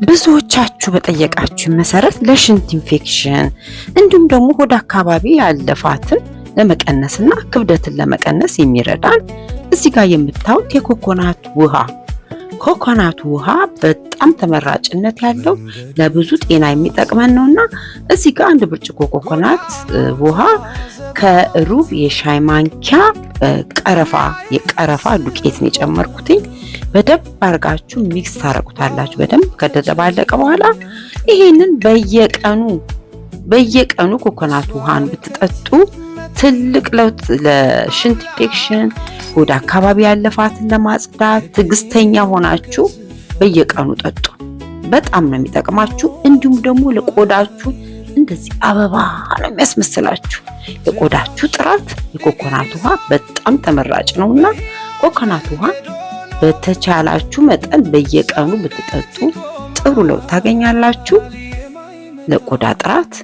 ብዙዎቻችሁ በጠየቃችሁ መሰረት ለሽንት ኢንፌክሽን እንዲሁም ደግሞ ሆድ አካባቢ ያለፋትን ለመቀነስና ክብደትን ለመቀነስ የሚረዳን እዚህ ጋር የምታዩት ኮኮናት ውሃ በጣም ተመራጭነት ያለው ለብዙ ጤና የሚጠቅመን ነውና እዚህ ጋር አንድ ብርጭቆ ኮኮናት ውሃ ከሩብ የሻይ ማንኪያ የቀረፋ ዱቄት ነው የጨመርኩትኝ። በደንብ አርጋችሁ ሚክስ ታረቁታላችሁ። በደንብ ከተደባለቀ በኋላ ይሄንን በየቀኑ ኮኮናት ውሃን ብትጠጡ ትልቅ ለውጥ ለሽንት ኢንፌክሽን ሆድ አካባቢ ያለፋትን ለማጽዳት ትግስተኛ ሆናችሁ በየቀኑ ጠጡ። በጣም ነው የሚጠቅማችሁ። እንዲሁም ደግሞ ለቆዳችሁ እንደዚህ አበባ ነው የሚያስመስላችሁ። የቆዳችሁ ጥራት የኮኮናት ውሃ በጣም ተመራጭ ነውና ኮኮናት ውሃ በተቻላችሁ መጠን በየቀኑ ብትጠጡ ጥሩ ለውጥ ታገኛላችሁ። ለቆዳ ጥራት